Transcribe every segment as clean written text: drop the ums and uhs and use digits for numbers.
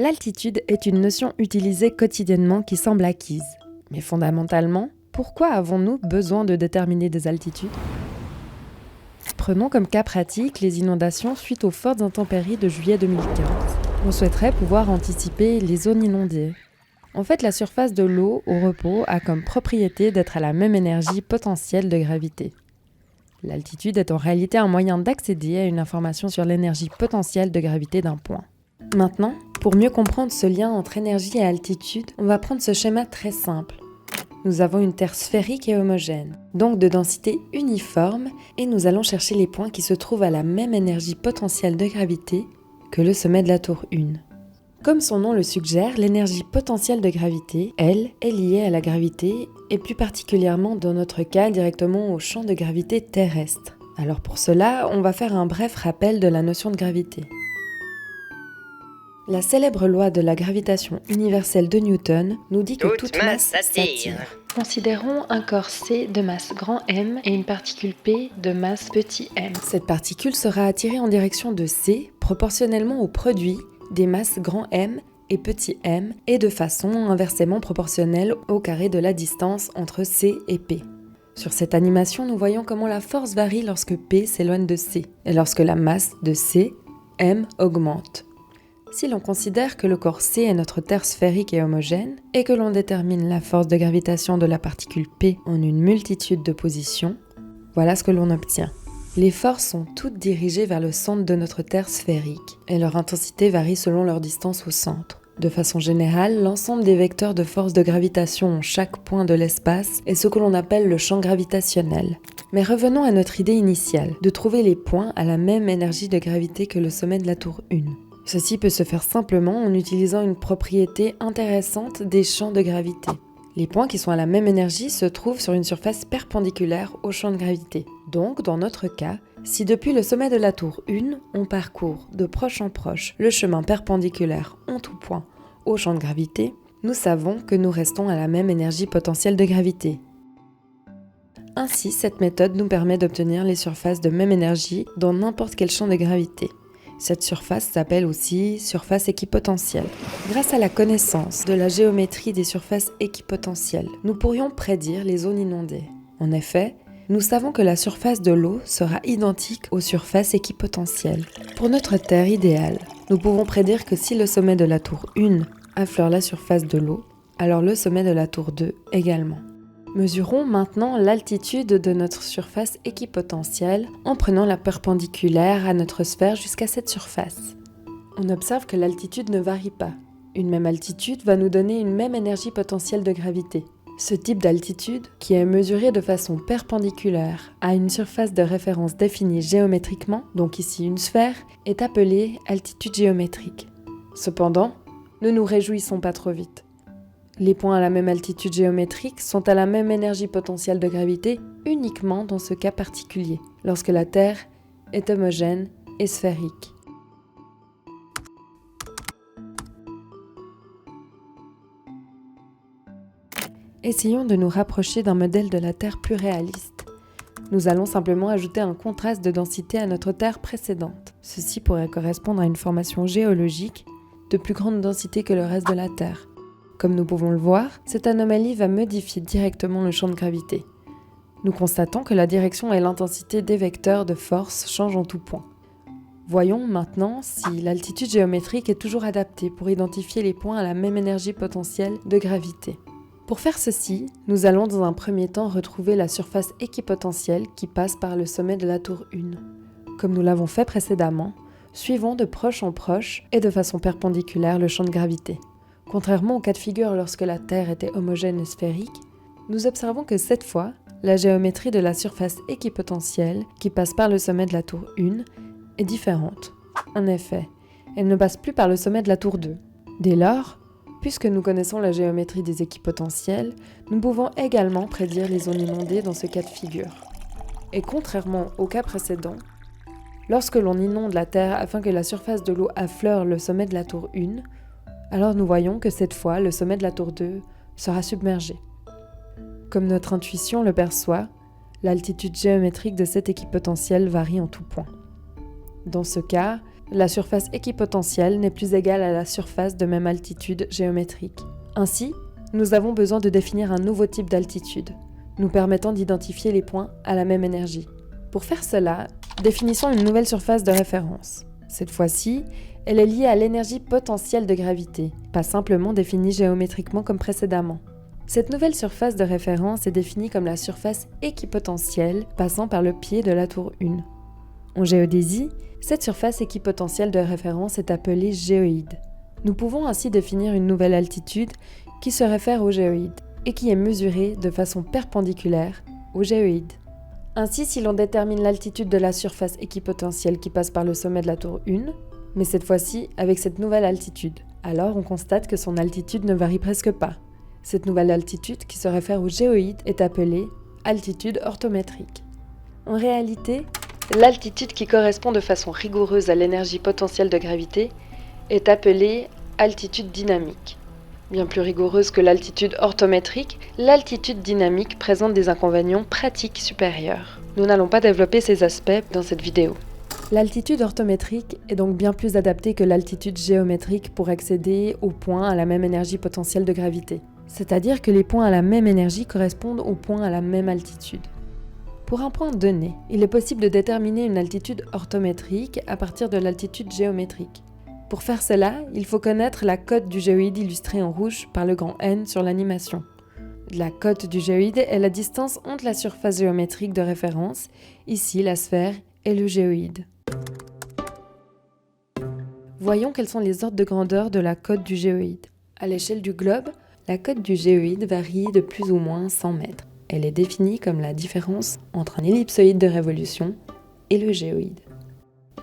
L'altitude est une notion utilisée quotidiennement qui semble acquise. Mais fondamentalement, pourquoi avons-nous besoin de déterminer des altitudes ? Prenons comme cas pratique les inondations suite aux fortes intempéries de juillet 2015. On souhaiterait pouvoir anticiper les zones inondées. En fait, la surface de l'eau au repos a comme propriété d'être à la même énergie potentielle de gravité. L'altitude est en réalité un moyen d'accéder à une information sur l'énergie potentielle de gravité d'un point. Maintenant, pour mieux comprendre ce lien entre énergie et altitude, on va prendre ce schéma très simple. Nous avons une Terre sphérique et homogène, donc de densité uniforme, et nous allons chercher les points qui se trouvent à la même énergie potentielle de gravité que le sommet de la tour 1. Comme son nom le suggère, l'énergie potentielle de gravité, elle, est liée à la gravité, et plus particulièrement dans notre cas directement au champ de gravité terrestre. Alors pour cela, on va faire un bref rappel de la notion de gravité. La célèbre loi de la gravitation universelle de Newton nous dit que toute masse s'attire. Considérons un corps C de masse grand M et une particule P de masse petit m. Cette particule sera attirée en direction de C proportionnellement au produit des masses grand M et petit m et de façon inversement proportionnelle au carré de la distance entre C et P. Sur cette animation, nous voyons comment la force varie lorsque P s'éloigne de C et lorsque la masse de C, M, augmente. Si l'on considère que le corps C est notre Terre sphérique et homogène, et que l'on détermine la force de gravitation de la particule P en une multitude de positions, voilà ce que l'on obtient. Les forces sont toutes dirigées vers le centre de notre Terre sphérique, et leur intensité varie selon leur distance au centre. De façon générale, l'ensemble des vecteurs de force de gravitation en chaque point de l'espace est ce que l'on appelle le champ gravitationnel. Mais revenons à notre idée initiale, de trouver les points à la même énergie de gravité que le sommet de la tour 1. Ceci peut se faire simplement en utilisant une propriété intéressante des champs de gravité. Les points qui sont à la même énergie se trouvent sur une surface perpendiculaire au champ de gravité. Donc, dans notre cas, si depuis le sommet de la tour 1, on parcourt de proche en proche le chemin perpendiculaire en tout point au champ de gravité, nous savons que nous restons à la même énergie potentielle de gravité. Ainsi, cette méthode nous permet d'obtenir les surfaces de même énergie dans n'importe quel champ de gravité. Cette surface s'appelle aussi surface équipotentielle. Grâce à la connaissance de la géométrie des surfaces équipotentielles, nous pourrions prédire les zones inondées. En effet, nous savons que la surface de l'eau sera identique aux surfaces équipotentielles. Pour notre Terre idéale, nous pouvons prédire que si le sommet de la tour 1 affleure la surface de l'eau, alors le sommet de la tour 2 également. Mesurons maintenant l'altitude de notre surface équipotentielle en prenant la perpendiculaire à notre sphère jusqu'à cette surface. On observe que l'altitude ne varie pas. Une même altitude va nous donner une même énergie potentielle de gravité. Ce type d'altitude, qui est mesuré de façon perpendiculaire à une surface de référence définie géométriquement, donc ici une sphère, est appelé altitude géométrique. Cependant, ne nous réjouissons pas trop vite. Les points à la même altitude géométrique sont à la même énergie potentielle de gravité uniquement dans ce cas particulier, lorsque la Terre est homogène et sphérique. Essayons de nous rapprocher d'un modèle de la Terre plus réaliste. Nous allons simplement ajouter un contraste de densité à notre Terre précédente. Ceci pourrait correspondre à une formation géologique de plus grande densité que le reste de la Terre. Comme nous pouvons le voir, cette anomalie va modifier directement le champ de gravité. Nous constatons que la direction et l'intensité des vecteurs de force changent en tout point. Voyons maintenant si l'altitude géométrique est toujours adaptée pour identifier les points à la même énergie potentielle de gravité. Pour faire ceci, nous allons dans un premier temps retrouver la surface équipotentielle qui passe par le sommet de la tour 1. Comme nous l'avons fait précédemment, suivons de proche en proche et de façon perpendiculaire le champ de gravité. Contrairement au cas de figure lorsque la Terre était homogène et sphérique, nous observons que cette fois, la géométrie de la surface équipotentielle qui passe par le sommet de la tour 1 est différente. En effet, elle ne passe plus par le sommet de la tour 2. Dès lors, puisque nous connaissons la géométrie des équipotentiels, nous pouvons également prédire les zones inondées dans ce cas de figure. Et contrairement au cas précédent, lorsque l'on inonde la Terre afin que la surface de l'eau affleure le sommet de la tour 1, alors nous voyons que cette fois, le sommet de la tour 2 sera submergé. Comme notre intuition le perçoit, l'altitude géométrique de cet équipotentiel varie en tout point. Dans ce cas, la surface équipotentielle n'est plus égale à la surface de même altitude géométrique. Ainsi, nous avons besoin de définir un nouveau type d'altitude, nous permettant d'identifier les points à la même énergie. Pour faire cela, définissons une nouvelle surface de référence. Cette fois-ci, elle est liée à l'énergie potentielle de gravité, pas simplement définie géométriquement comme précédemment. Cette nouvelle surface de référence est définie comme la surface équipotentielle passant par le pied de la tour 1. En géodésie, cette surface équipotentielle de référence est appelée géoïde. Nous pouvons ainsi définir une nouvelle altitude qui se réfère au géoïde et qui est mesurée de façon perpendiculaire au géoïde. Ainsi, si l'on détermine l'altitude de la surface équipotentielle qui passe par le sommet de la tour 1, mais cette fois-ci avec cette nouvelle altitude, alors on constate que son altitude ne varie presque pas. Cette nouvelle altitude qui se réfère au géoïde est appelée altitude orthométrique. En réalité, l'altitude qui correspond de façon rigoureuse à l'énergie potentielle de gravité est appelée altitude dynamique. Bien plus rigoureuse que l'altitude orthométrique, l'altitude dynamique présente des inconvénients pratiques supérieurs. Nous n'allons pas développer ces aspects dans cette vidéo. L'altitude orthométrique est donc bien plus adaptée que l'altitude géométrique pour accéder aux points à la même énergie potentielle de gravité. C'est-à-dire que les points à la même énergie correspondent aux points à la même altitude. Pour un point donné, il est possible de déterminer une altitude orthométrique à partir de l'altitude géométrique. Pour faire cela, il faut connaître la cote du géoïde illustrée en rouge par le grand N sur l'animation. La cote du géoïde est la distance entre la surface géométrique de référence, ici la sphère, et le géoïde. Voyons quels sont les ordres de grandeur de la cote du géoïde. À l'échelle du globe, la cote du géoïde varie de plus ou moins 100 mètres. Elle est définie comme la différence entre un ellipsoïde de révolution et le géoïde.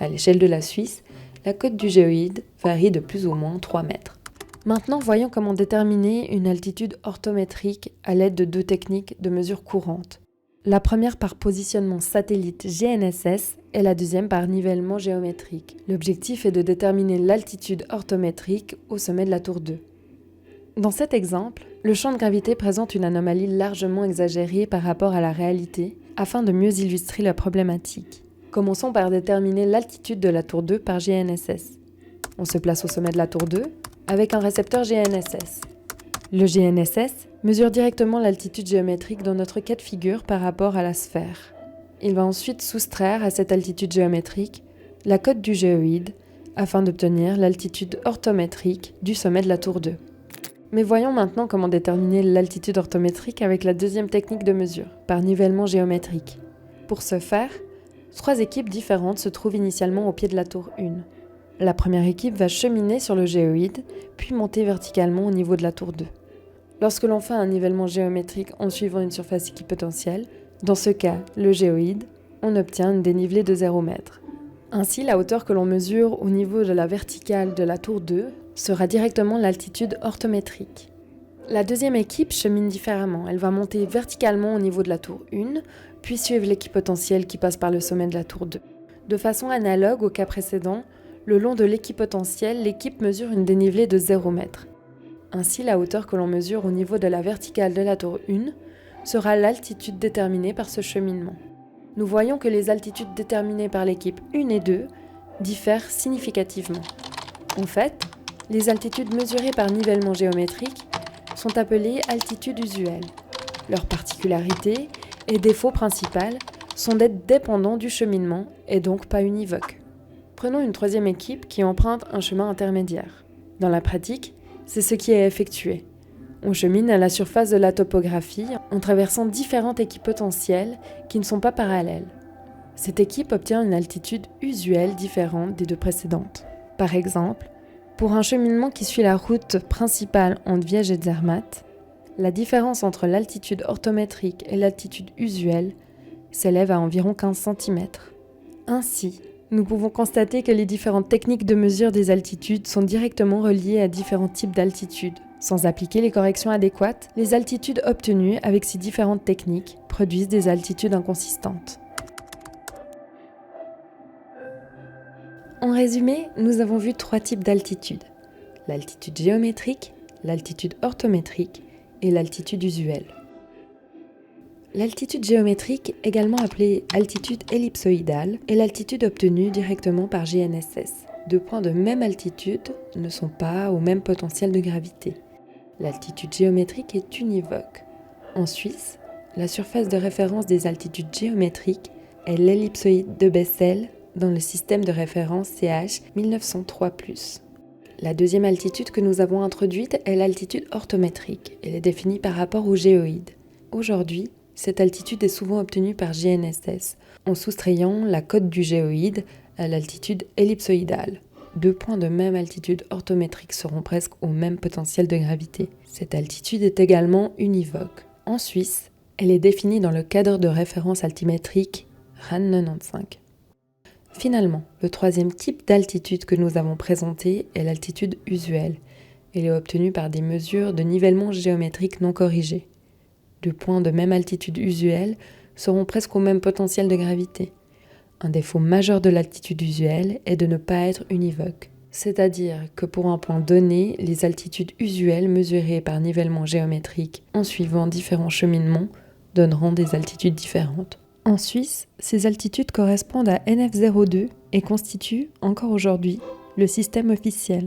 À l'échelle de la Suisse, la cote du géoïde varie de plus ou moins 3 mètres. Maintenant, voyons comment déterminer une altitude orthométrique à l'aide de deux techniques de mesure courantes. La première par positionnement satellite GNSS et la deuxième par nivellement géométrique. L'objectif est de déterminer l'altitude orthométrique au sommet de la tour 2. Dans cet exemple, le champ de gravité présente une anomalie largement exagérée par rapport à la réalité afin de mieux illustrer la problématique. Commençons par déterminer l'altitude de la tour 2 par GNSS. On se place au sommet de la tour 2 avec un récepteur GNSS. Le GNSS mesure directement l'altitude géométrique dans notre cas de figure par rapport à la sphère. Il va ensuite soustraire à cette altitude géométrique la cote du géoïde afin d'obtenir l'altitude orthométrique du sommet de la tour 2. Mais voyons maintenant comment déterminer l'altitude orthométrique avec la deuxième technique de mesure, par nivellement géométrique. Pour ce faire, 3 équipes différentes se trouvent initialement au pied de la tour 1. La première équipe va cheminer sur le géoïde, puis monter verticalement au niveau de la tour 2. Lorsque l'on fait un nivellement géométrique en suivant une surface équipotentielle, dans ce cas, le géoïde, on obtient une dénivelée de 0 m. Ainsi, la hauteur que l'on mesure au niveau de la verticale de la tour 2 sera directement l'altitude orthométrique. La deuxième équipe chemine différemment. Elle va monter verticalement au niveau de la tour 1, puis suivre l'équipotentiel qui passe par le sommet de la tour 2. De façon analogue au cas précédent, le long de l'équipotentiel, l'équipe mesure une dénivelée de 0 m. Ainsi, la hauteur que l'on mesure au niveau de la verticale de la tour 1 sera l'altitude déterminée par ce cheminement. Nous voyons que les altitudes déterminées par l'équipe 1 et 2 diffèrent significativement. En fait, les altitudes mesurées par nivellement géométrique sont appelées altitudes usuelles. Leur particularité et défaut principal sont d'être dépendants du cheminement et donc pas univoques. Prenons une troisième équipe qui emprunte un chemin intermédiaire. Dans la pratique, c'est ce qui est effectué. On chemine à la surface de la topographie en traversant différentes équipotentielles qui ne sont pas parallèles. Cette équipe obtient une altitude usuelle différente des deux précédentes. Par exemple, pour un cheminement qui suit la route principale entre Viège et Zermatt, la différence entre l'altitude orthométrique et l'altitude usuelle s'élève à environ 15 cm. Ainsi, nous pouvons constater que les différentes techniques de mesure des altitudes sont directement reliées à différents types d'altitudes. Sans appliquer les corrections adéquates, les altitudes obtenues avec ces différentes techniques produisent des altitudes inconsistantes. En résumé, nous avons vu 3 types d'altitudes. L'altitude géométrique, l'altitude orthométrique et l'altitude usuelle. L'altitude géométrique, également appelée altitude ellipsoïdale, est l'altitude obtenue directement par GNSS. Deux points de même altitude ne sont pas au même potentiel de gravité. L'altitude géométrique est univoque. En Suisse, la surface de référence des altitudes géométriques est l'ellipsoïde de Bessel dans le système de référence CH 1903+. La deuxième altitude que nous avons introduite est l'altitude orthométrique. Elle est définie par rapport au géoïde. Aujourd'hui, cette altitude est souvent obtenue par GNSS, en soustrayant la cote du géoïde à l'altitude ellipsoïdale. Deux points de même altitude orthométrique seront presque au même potentiel de gravité. Cette altitude est également univoque. En Suisse, elle est définie dans le cadre de référence altimétrique RAN 95. Finalement, le troisième type d'altitude que nous avons présenté est l'altitude usuelle. Elle est obtenue par des mesures de nivellement géométrique non corrigées. Deux points de même altitude usuelle seront presque au même potentiel de gravité. Un défaut majeur de l'altitude usuelle est de ne pas être univoque. C'est-à-dire que pour un point donné, les altitudes usuelles mesurées par nivellement géométrique en suivant différents cheminements donneront des altitudes différentes. En Suisse, ces altitudes correspondent à NF02 et constituent, encore aujourd'hui, le système officiel.